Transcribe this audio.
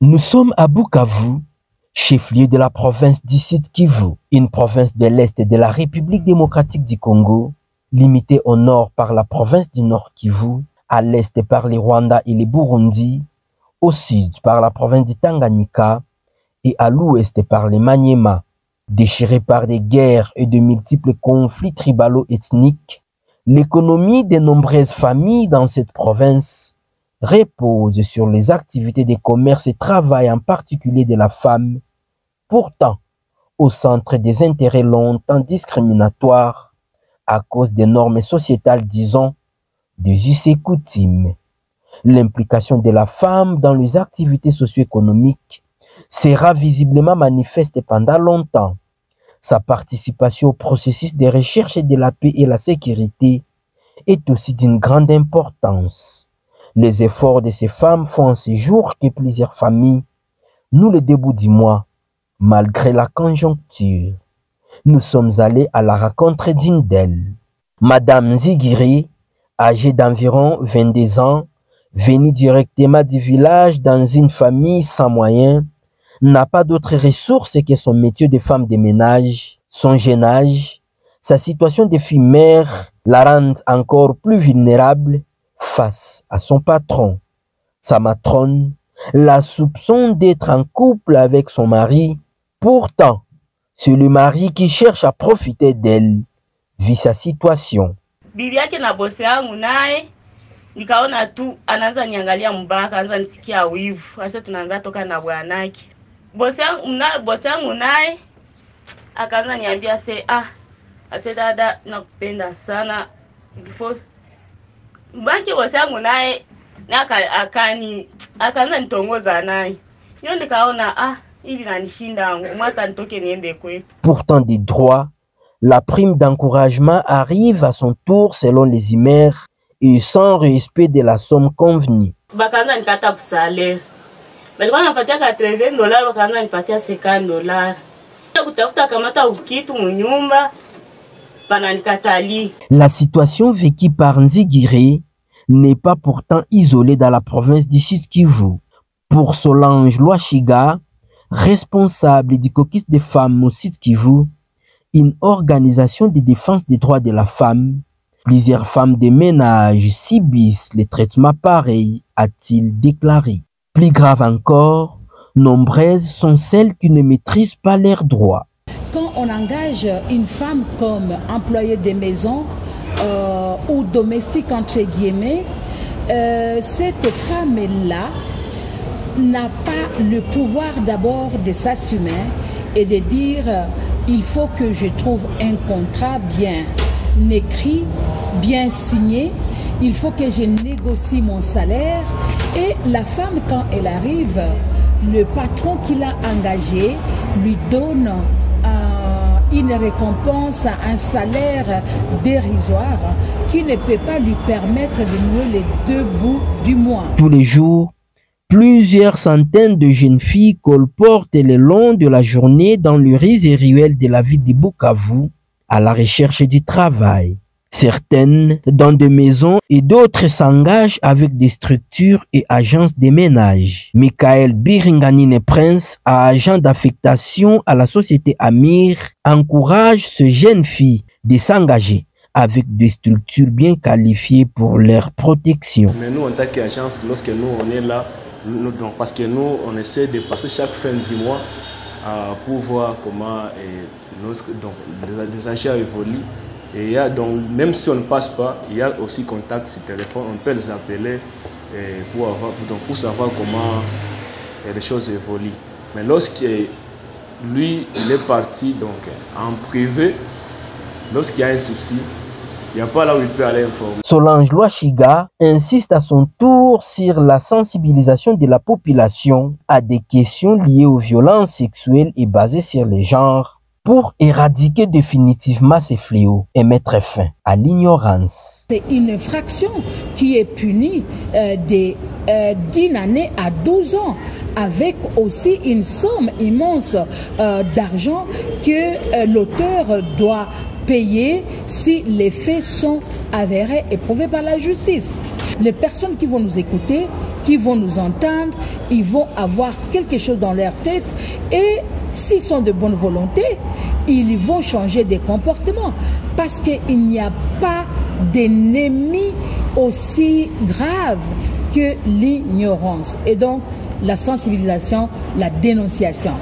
Nous sommes à Bukavu, chef-lieu de la province du Sud Kivu, une province de l'Est de la République démocratique du Congo, limitée au nord par la province du Nord Kivu, à l'est par les Rwanda et les Burundi, au sud par la province du Tanganyika et à l'ouest par les Maniema. Déchirée par des guerres et de multiples conflits tribalo-ethniques, l'économie de nombreuses familles dans cette province repose sur les activités de commerce et travail, en particulier de la femme, pourtant au centre des intérêts longtemps discriminatoires à cause des normes sociétales, disons, des us et coutumes. L'implication de la femme dans les activités socio-économiques sera visiblement manifeste pendant longtemps. Sa participation au processus de recherche de la paix et la sécurité est aussi d'une grande importance. Les efforts de ces femmes font en ces jours que plusieurs familles, nous le début du mois, malgré la conjoncture, nous sommes allés à la rencontre d'une d'elles. Madame Zigiri, âgée d'environ 22 ans, venue directement du village dans une famille sans moyens, n'a pas d'autres ressources que son métier de femme de ménage, son jeune âge, sa situation de fille mère la rend encore plus vulnérable face à son patron. Sa matrone la soupçonne d'être en couple avec son mari. Pourtant, c'est le mari qui cherche à profiter d'elle, vu sa situation. Bibi yake na bosi yangu naye nikaona tu anaanza niangalia mbaya, kaanza nisikia wivu. Sasa tunaanza toka na bwanake. Bosi yangu naye akaanza niambia ase dada nakupenda sana. Before mbaki bosi yangu naye akaanza nitongoza naye. Hiyo nikaona hivi nanishinda yangu, mwata nitoke niende kwetu. Pourtant des droits, la prime d'encouragement arrive à son tour selon les humeurs et sans respect de la somme convenue. Bakaanza nikata kusale. Balikuwa napatia $80, bakaanza nipatia $50. Kutafuta kamata ukitu munyumba, pananikatali. La situation vécue par Nzigiri n'est pas pourtant isolée dans la province du Sud Kivu. Pour Solange Loachiga, responsable du caucus des femmes au Sud Kivu, une organisation de défense des droits de la femme, plusieurs femmes de ménage subissent les traitements pareils, a-t-il déclaré. Plus grave encore, nombreuses sont celles qui ne maîtrisent pas leurs droits. Quand on engage une femme comme employée de maison ou domestique entre guillemets, cette femme-là n'a pas le pouvoir d'abord de s'assumer et de dire il faut que je trouve un contrat bien écrit, bien signé, il faut que je négocie mon salaire. Et la femme, quand elle arrive, le patron qui l'a engagée lui donne une récompense, un salaire dérisoire qui ne peut pas lui permettre de nouer les deux bouts du mois. Tous les jours, plusieurs centaines de jeunes filles colportent le long de la journée dans les rues et ruelles de la ville de Bukavu à la recherche du travail. Certaines dans des maisons et d'autres s'engagent avec des structures et agences de ménage. Michael Biringanine Prince, agent d'affectation à la société Amir, encourage ces jeunes filles de s'engager avec des structures bien qualifiées pour leur protection. Mais nous, en tant qu'agence, lorsque nous on est là, parce que nous on essaie de passer chaque fin du mois pour voir comment les achats évoluent. Et il y a donc, même si on ne passe pas, il y a aussi contact sur téléphone, on peut les appeler pour savoir comment les choses évoluent. Mais lorsqu'il lui il est parti donc en privé, lorsqu'il y a un souci, il n'y a pas là où il peut aller informer. Solange Loachiga insiste à son tour sur la sensibilisation de la population à des questions liées aux violences sexuelles et basées sur les genres pour éradiquer définitivement ces fléaux et mettre fin à l'ignorance. C'est une infraction qui est punie d'une année à 12 ans, avec aussi une somme immense d'argent que l'auteur doit payer si les faits sont avérés et prouvés par la justice. Les personnes qui vont nous écouter, qui vont nous entendre, ils vont avoir quelque chose dans leur tête et s'ils sont de bonne volonté, ils vont changer des comportements parce qu'il n'y a pas d'ennemi aussi grave que l'ignorance. Et donc, la sensibilisation, la dénonciation.